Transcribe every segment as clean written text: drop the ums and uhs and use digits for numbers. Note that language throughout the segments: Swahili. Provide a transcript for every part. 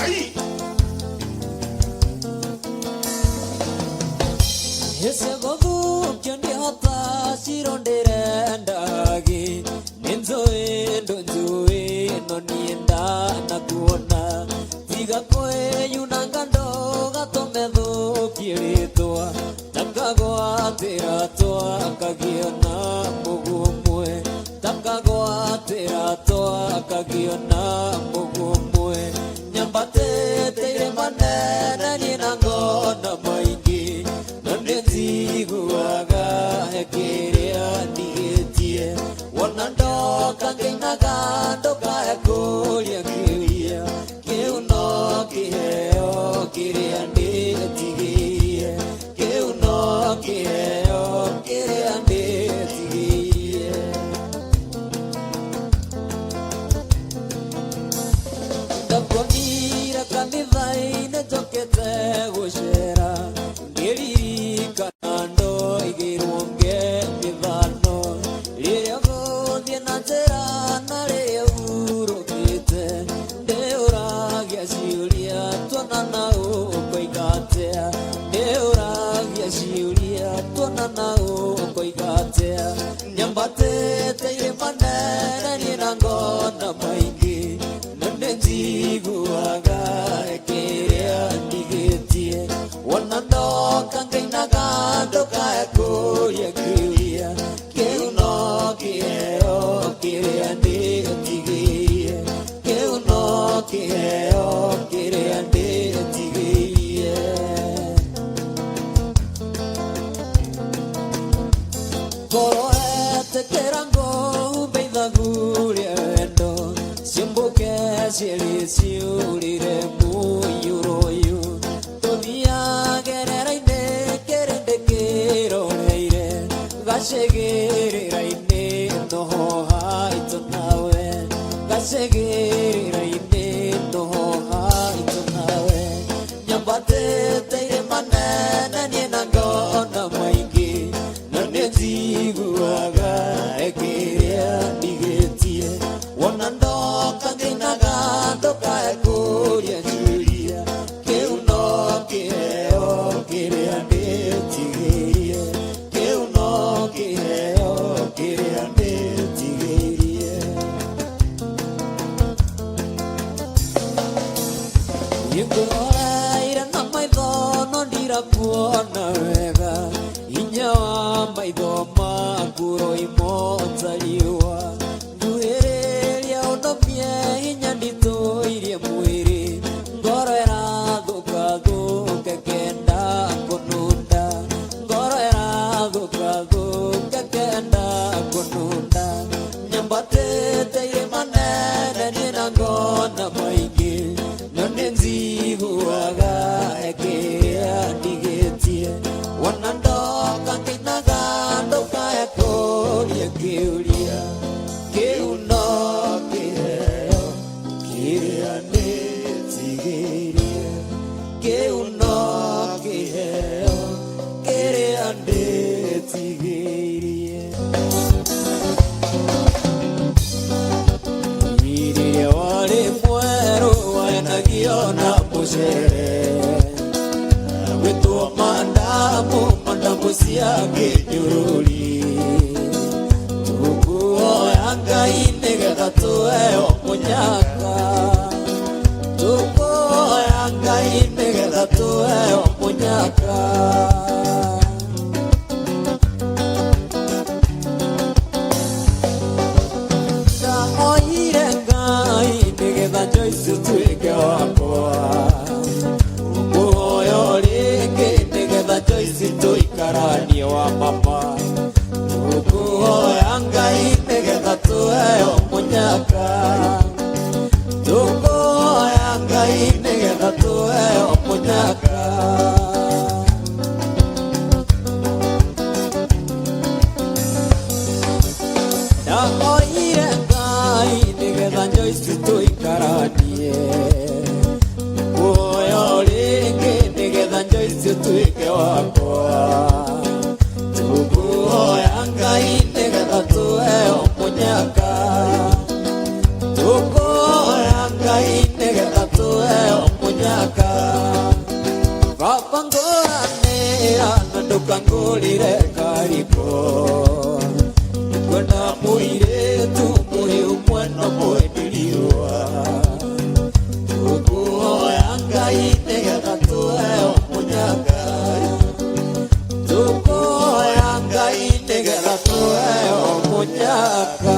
Ngai Ese gogu kyondi hata shirondere ndagi Ninzoe ndonzoe nonienda nakuona Tiga koe yunangando gatomedho kiritwa Tamkagoa tiratoa kagiona mugumwe Tamkagoa tiratoa kagiona mugumwe Nyambate teire manena ninangona maingi Nandenziguaga hekiria nigetie Wanandoka nginaga ndoka yakulia kilia Kiuno kiheo kiria nitigie Kiuno kiheo kiria nitigie Ndakonira kanithaine jokete gushera Ngiririka nando igirunge mithano Riria guthie na njira na riria urukite Ndiuragia ciuria tuonana ukoigatia Ndiuragia ciuria tuonana ukoigatia Nyambatite irimanene nina ngona maingi Nandenziguaga ekiria nigetie Wanandoka nginaga ndoka yakuria kilia Kiuno kiheo kiria nitigie Kiuno kiheo kiria nitigie Koro etekerango ubeithaguria wendo Simbuke cieri ciurire muyuroyu Tuthiagerera-inĩ kĩrĩndĩ kĩroreire Gacĩgĩrĩra-inĩ noho haitũ nawe Gacĩgĩrĩra-inĩ noho haitũ nawe Nyambatĩte irĩma nene niĩ na ngona maingĩ Na nĩnjiguaga kĩrĩa ndigĩtie Wona ndoka ngĩinaga ndoka yakũria ciũria Kiuno kiheo kiria nitigirie Kiuno kiheo kiria nitigirie Ingũroreire na maitho no ndirakuona wega Hinya wa maitho maku roimo tariua Nguhĩrĩria ũndomie hinya nditũirie mwĩrĩ Ngoro ĩrathũkathũka kenda kũnunda Ngoro ĩrathũkathũka kenda kũnunda Nyambatĩte irĩma nene niĩ na ngona maingĩ No nĩnjiguaga kĩrĩa ndigĩtie Wanandoka ngĩinaga ndoka yakũria kĩũria Kiuno kiheo kiria nitigirie Kiuno kiheo kiria nitigirie Rĩrĩa warĩ mwerũ wainagio na mũcere Gwĩtwo mandamu cia kĩnyũrũri Tukuoya Ngai nĩgetha tuheo mũnyaka Tukuoya Ngai nĩgetha tuheo mũnyaka Ndahoire Ngai nĩgetha Joyce tuĩke wakwa Ngũhoya rĩngĩ nĩgetha Joyce tũikaranie wa mama Tukuoya Ngai nĩgetha tuheo mũnyaka Tukuoya Ngai nĩgetha tuheo mũnyaka Ndahoire Ngai nĩgetha Joyce tũikaranie Ngũhoya rĩngĩ nĩgetha Joyce tuĩke wakwa Tukuoya Ngai nĩgetha tuheo mũnyaka Tukuoya Ngai nĩgetha tuheo ngũrĩre kariko kwenda mũirĩtu mũrĩu mwena mwendirirwa tũkũhoya Ngai nĩgetha tũheo mũnyaka tũkũhoya Ngai nĩgetha tũheo mũnyaka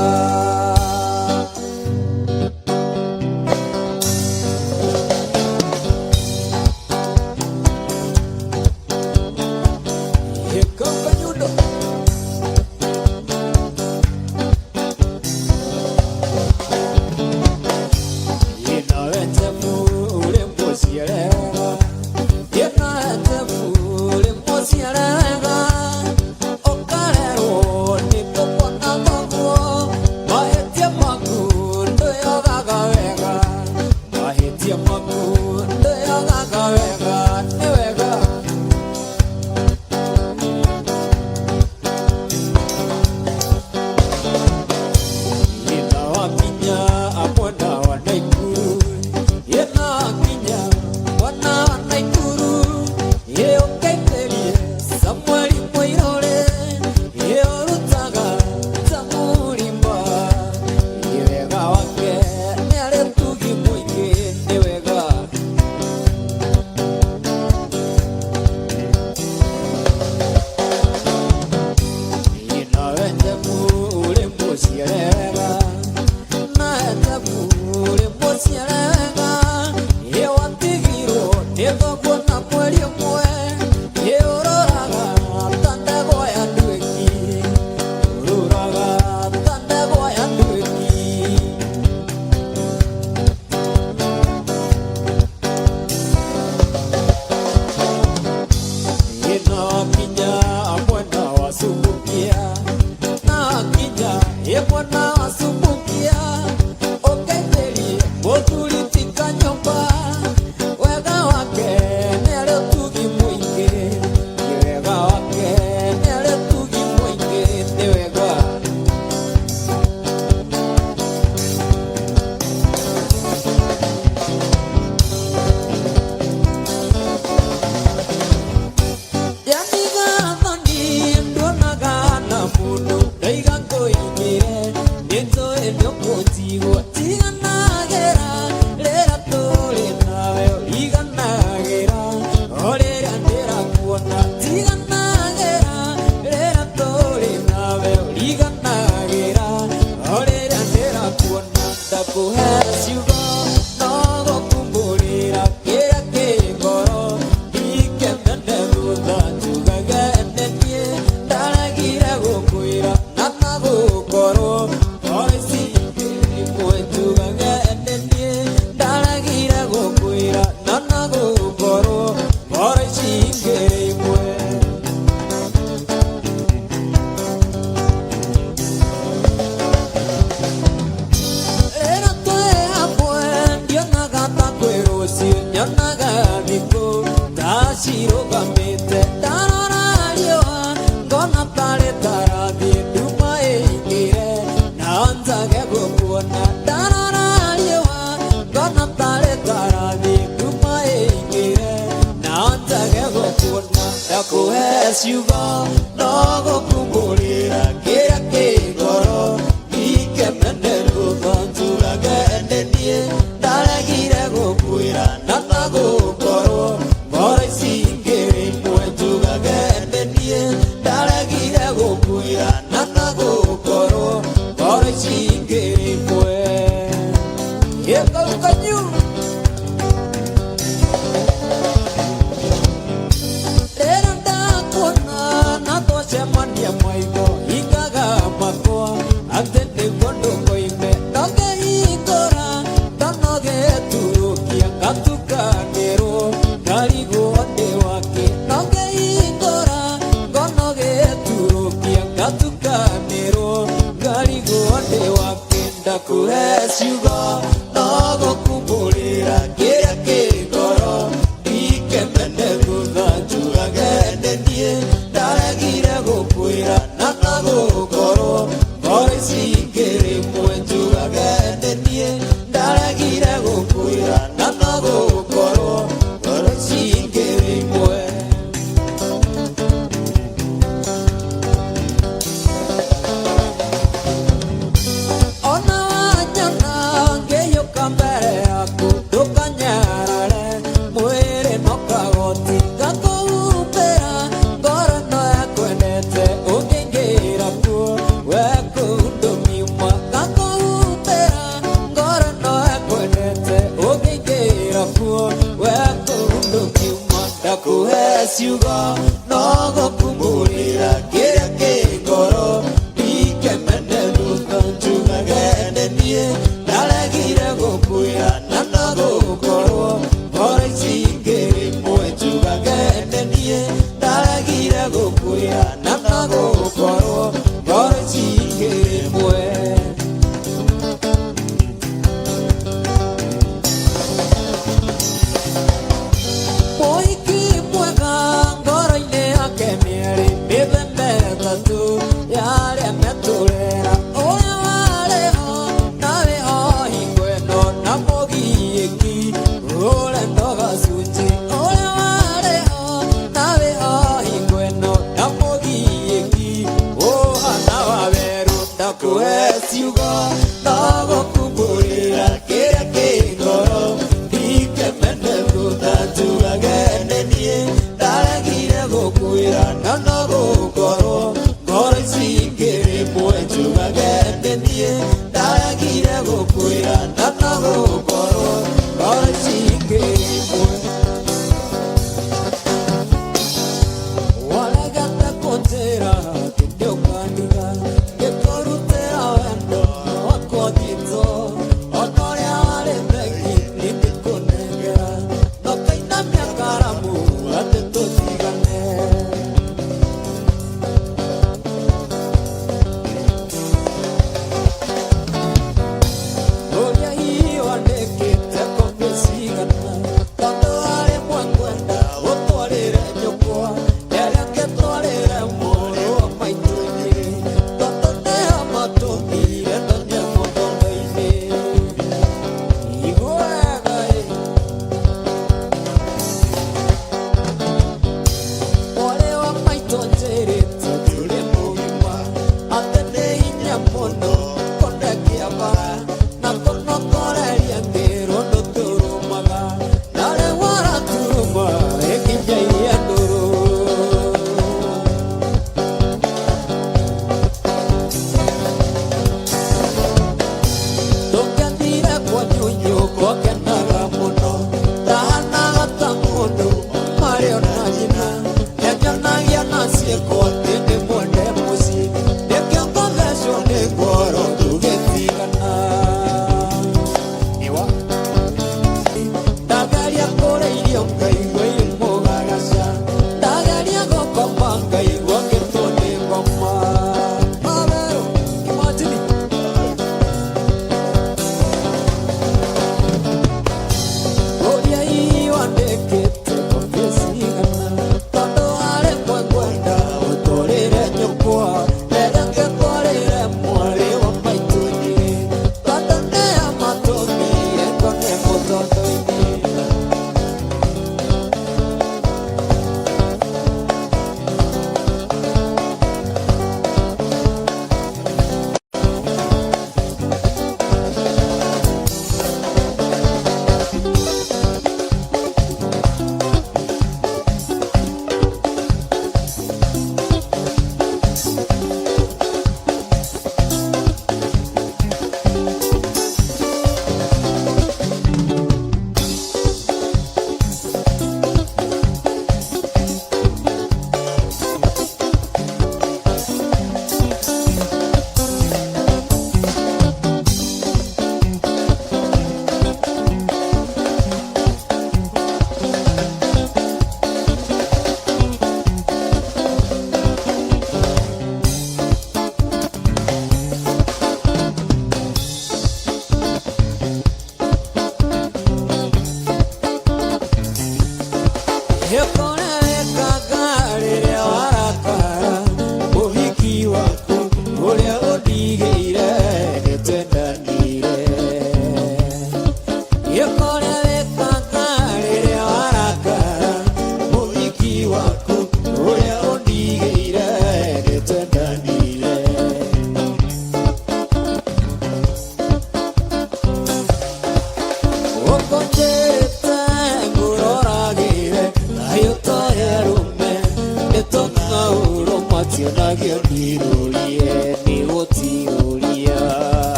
ciugo no gũkumbũrĩra kĩrĩa kĩ ngoro ndikemene thutha njugage nĩ niĩ ndaregire gũkwĩra na no gũkorwo ngoro ici ngĩrĩ mwe njugage nĩ niĩ ndaregire gũkwĩra na no gũkorwo ngoro ici ngĩrĩ mwe.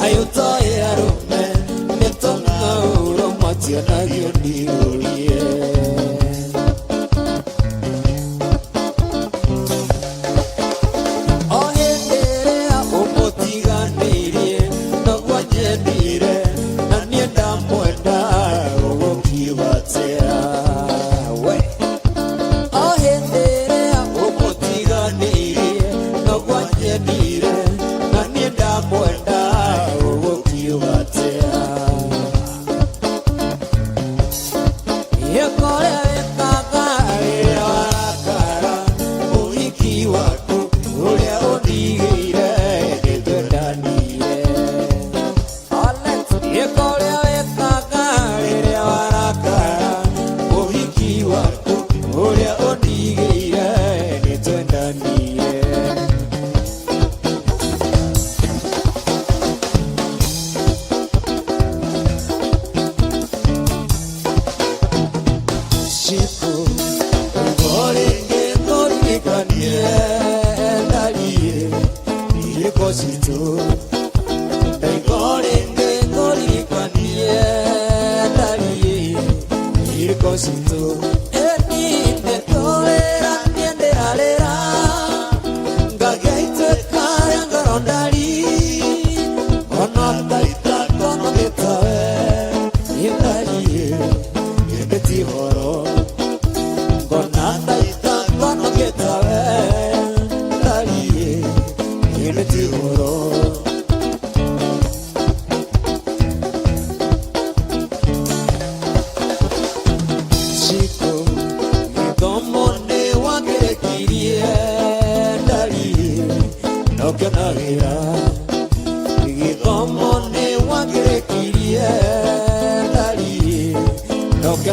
Ayuto ya rume, neto na uro.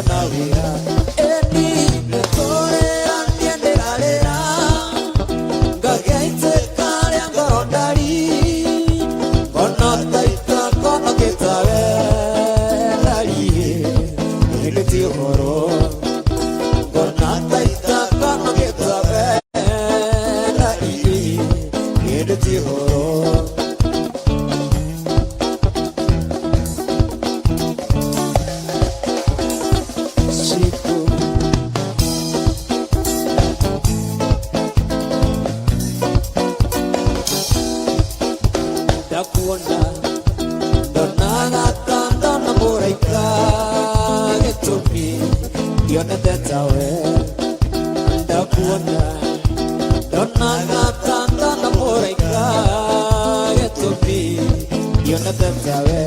navira eni nekorera ndienderarera ngageite karia ngorondari kona taita kona getawe ndari niliti horo kona taita kona getawe ndari niliti horo Dakuona donaga tanda na moraika getumi diona detawe dakuona donaga tanda na moraika getumi diona detawe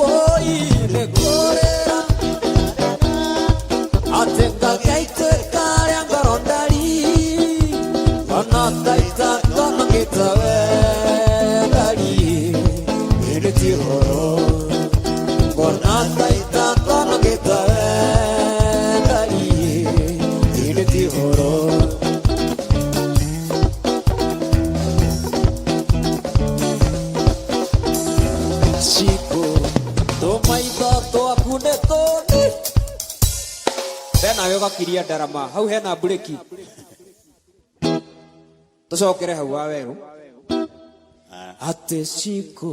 oi le korera atenga gaite kare angarondari ona taita kono getawe horo kona taita kono getawe ndari niliti horo Chico tomaita toakune tone tena yoga kiria darama hau hena breki tocokere hau waweru ate Chico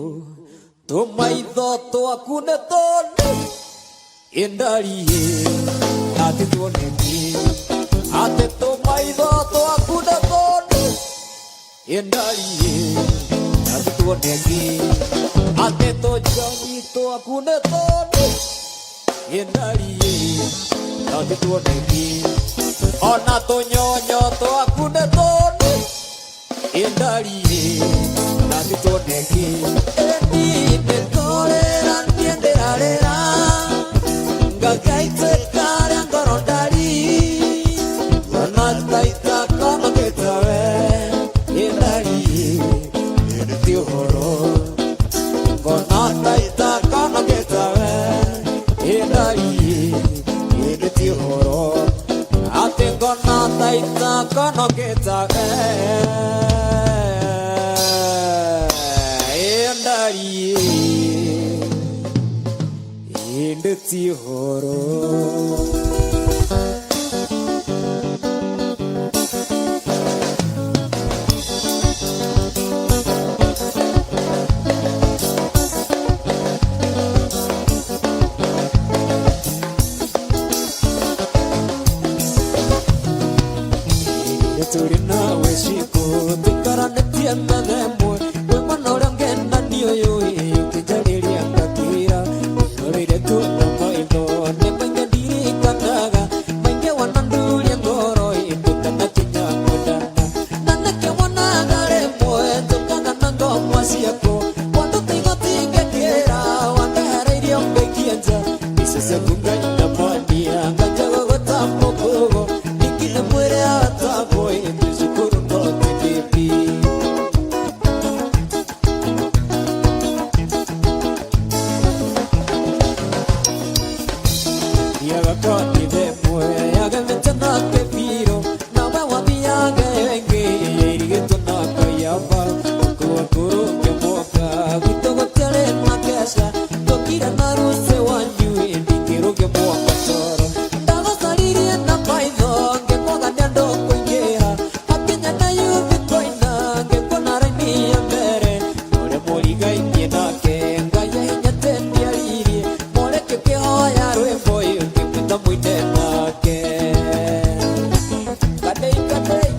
tomaitho twakune tone endariye ate tuoneki ate tomaitho twakune tone endariye ate tuoneki ate tojani twakune tone endariye ate tuoneki ona tonyonyo twakune tone endariye ate tuoneki nekorera ndienderarera ngagaite kare ngorondari kona taita kono getawe endari niliti horo kona taita kono getawe endari niliti horo ate kona taita kono getawe indeti horo turina weshiko tukarane tiana demo we manora ngenda niyo yo kijaliria ngakira norire tu no indo ne menge diri kanaga menge wanandulia ngoro indo kana tinya kodana nana ke wanaga re moe tukanga nango mwasiako wando tinga tinga kera wanda hariria mbekianza isese kunga ina mania ngajago gotambo kogo nikine mwere atabo indizukuru no tidipi yagakoni bemwe yagametsana kefiro nawe wabiyaga enge irigetona kayava kuwakuru kemoka vitogotele makesha tokira naruse wanyu indikiro kemoka toro ndagosaririe na paitho ngekwaga nendo kuingira akinya na yubitwaina ngekona raini ya mbere ore murigaimie nake ngaya hinya tendiaririe moreke kehoya rwimbo yukipita mwine nake kadei kadei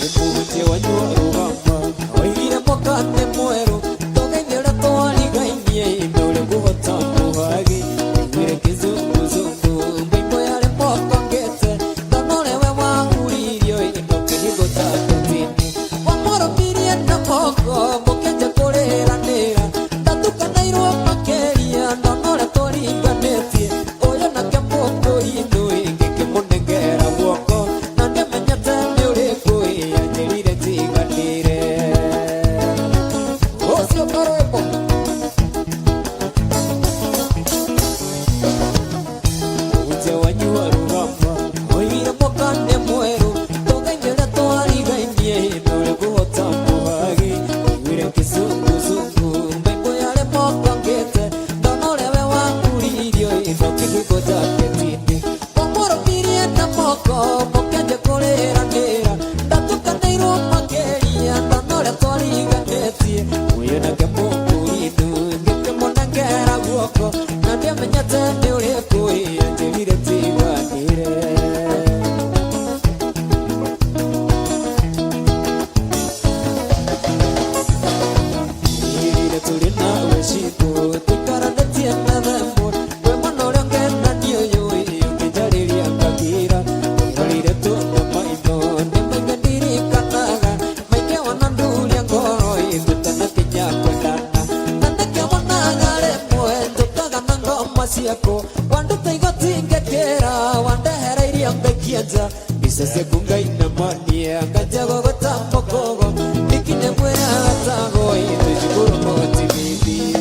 imuhutie wanyua rugamba oigire mokate mweru togeithire twarigainie indore kuhota muhagi igwire kizunguzungu mbimbo yare moko ngete ndonorewe wahuririo indo kihigo takatini wamoromirie na moko mukenje kuriranira ndatukanairwo makeria ndonore twaringanetie uyu nake moko indu ingi kimunengera guoko na ndimenyete ni uriku yanjirire tiganire ucio karwimbo jaja Isase kunga inamania Kajago gotambo kogo Nikine mwena hatago Itu jikuru moti bibi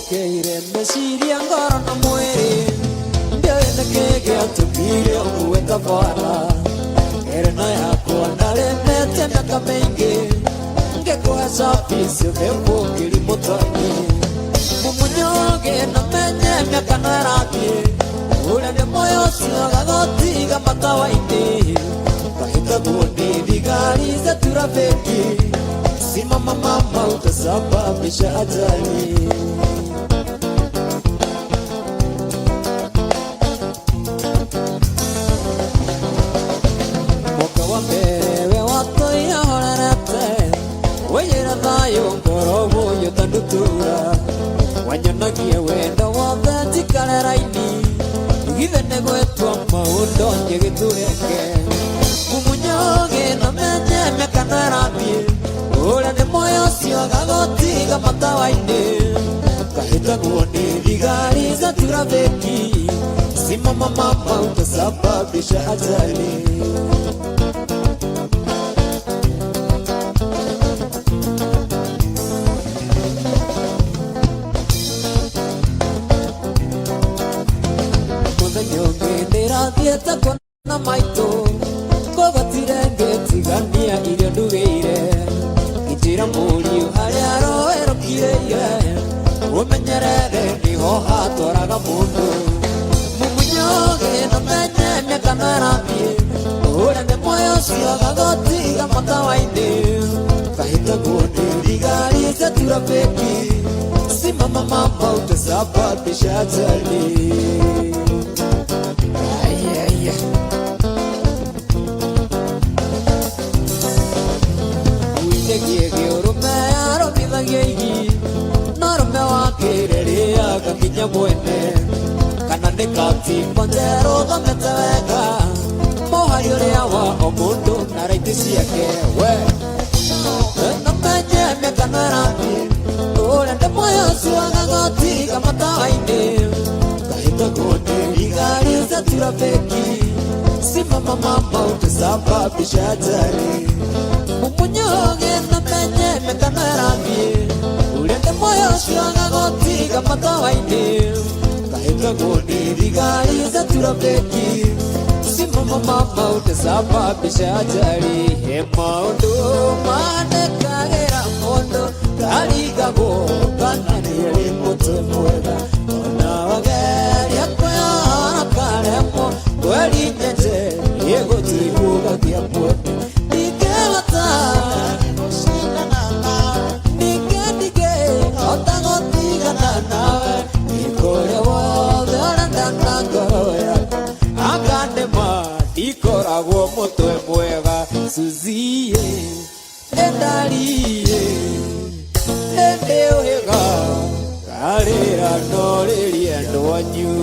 Keire mesiri angora na muere Ndene kege atukire okuweka fara Erena yako andale nete miaka mengi Ngekuwa sapisi ukepo kilimotani Mumunyoge na menye miaka narabie Ule ni moyo siogagoti gamata waini Kahita kuoni vigari za turafeki Simama mama utasababisha ajali Wanyonagia wendo wothe tikare raini Githe nĩ gwĩtwo maũndũ ngĩgĩturenge Mumunyoge na menye mĩaka no ĩrathiĩ Ũrĩa nĩ moyo ũcio gagoti gamatawa-inĩ Kahĩtagwo nĩ thigari za turafiki Simama mama utasababisha ajali Thieta kona maito Kogotire ngetigania irio ndugeire Gitira mũriũ harĩa aroerokireire Ũmenyerere nĩho hatwaraga mũndũ Mumunyoge na menye mĩaka no ĩrathiĩ Ũrĩa nĩ moyo ũcio gagoti gamatawa-inĩ Kahĩtagwo nĩ thigari za turafiki Simama mama utasababisha ajali Kakinya mwene Kana nikati Ponzero thomete wega Mohari uria wa o mundu na raiti ciake we Na menye mĩaka no ĩrathiĩ Ũrĩa nĩ moyo ũcio gagoti gamatawa-inĩ Kahĩtagwo nĩ thigari za turafiki Simama mama utasababisha ajali Mumunyoge na menye mĩaka no ĩrathiĩ Ũrĩa nĩ moyo ũcio gagoti gamatawa-inĩ Kahĩtagwo nĩ thigari za turafiki Simama mama utasababisha ajali He maũndũ manekagĩra mũndũ Karigagwo kana nĩ arĩ mũtwe mwega Ona wageria kwĩyona karemwo Kweli nyenje ĩgũtuĩkũgagia mũndũ Ndingĩhota nawe Nikore wothe ũrenda na ngoro yakwa Akanema ndikoragwo mũtwe mwega Suzie nĩndariĩ nĩndĩũhĩga Karĩra no rĩrĩe ndwanyu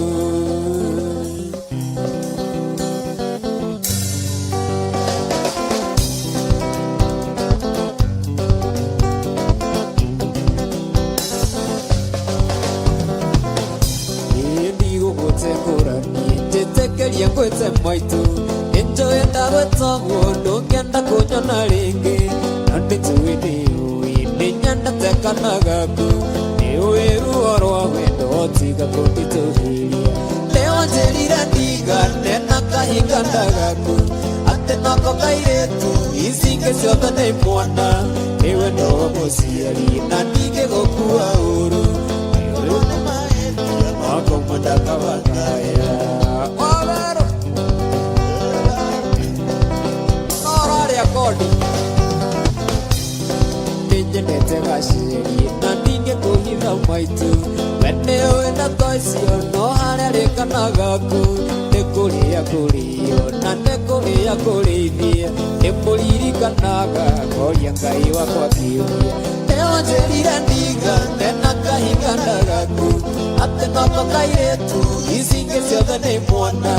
Njetekeria ngwĩte maitũ Nĩnjũĩ ndagwĩtagwo ndũngĩenda kũnyona rĩngĩ Na nĩnjũĩ nĩũĩ nĩnyendete kana gaku Nĩũĩ ruo rwa wendo tiga kũnditũhĩria Nĩwanjĩrire ndigane na kahinga gaku Atĩ nako kairĩtu ici ingĩ ciothe nĩ mwana Nĩwe no mũciari na ndingĩgũkua ũru Nĩũĩ nĩ mahĩtia mako mũndaka wakaya gaciri na ndingĩkũhitha maitũ we nĩũĩ ndeto icio no harĩa rĩkana gaku nĩ kũrĩa kũrĩo na nĩ kũrĩa kũrĩithie nĩ mũririkanaga ngoria Ngai wakwa kĩũria nĩwanjĩrire ndigane na kahinda gaku atĩ noko kairĩtu ici ingĩ ciothe nĩ mwana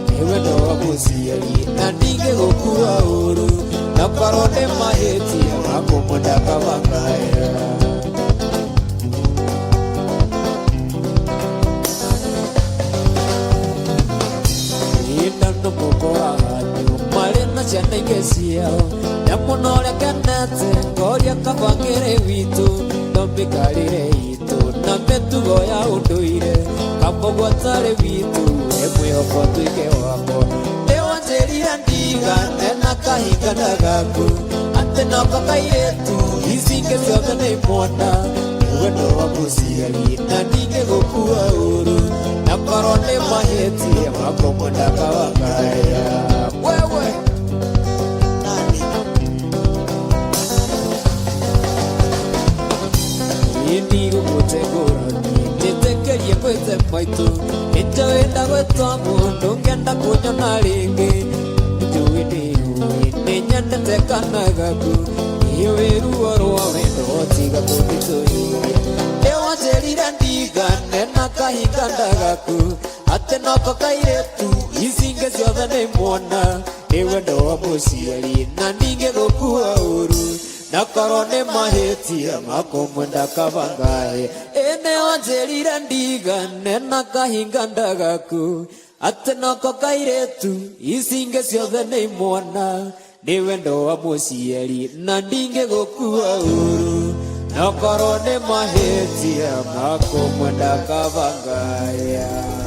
nĩ wendo wa mũciari na ndingĩgũkua ũru na korwo nĩ mahĩtia makũmũnda kabangaya no mũkoraganyu marĩ na ciana ingĩ ciao na mũno ũrĩa kenete ngoria kabangĩre witũ no mĩkarĩre itũ na mĩtugo ya ũndũire kamũgwa tarĩ witũ mwĩhoko tuĩke wakwa nĩwanjĩrire ndigane na kahinda gaku atĩ noko kairĩtu ici ingĩ ciothe nĩ mwana wendo wa mũciari na ndingĩgũkua ũru na korwo nĩ mahĩtia makũmũnda kabangaya wewe ndigũgũtegũrani njĩtĩkĩrie kwĩte maitũ nĩnjũĩ gwĩtwa mũndũ ngenda kũnyona rĩngĩ njũĩ nĩũĩ nĩnyendete kana gaku nĩũĩ ruo rwa wendo tiga kũnditũiria nĩwanjĩrire ndigane na kahinda gaku atĩ noko kairĩtu ici ingĩ ciothe nĩ mwana nĩ wendo wa mũciari na ndingĩgũkua ũru na korwo nĩ mahĩtia makũmũnda kabangaya nĩwanjĩrire ndigane na kahinda gaku atĩ noko kairĩtu ici ingĩ ciothe nĩ mwana nĩ wendo wa mũciari na ndingĩgũkua ũru na korwo nĩ mahĩtia makũmũnda kabangaya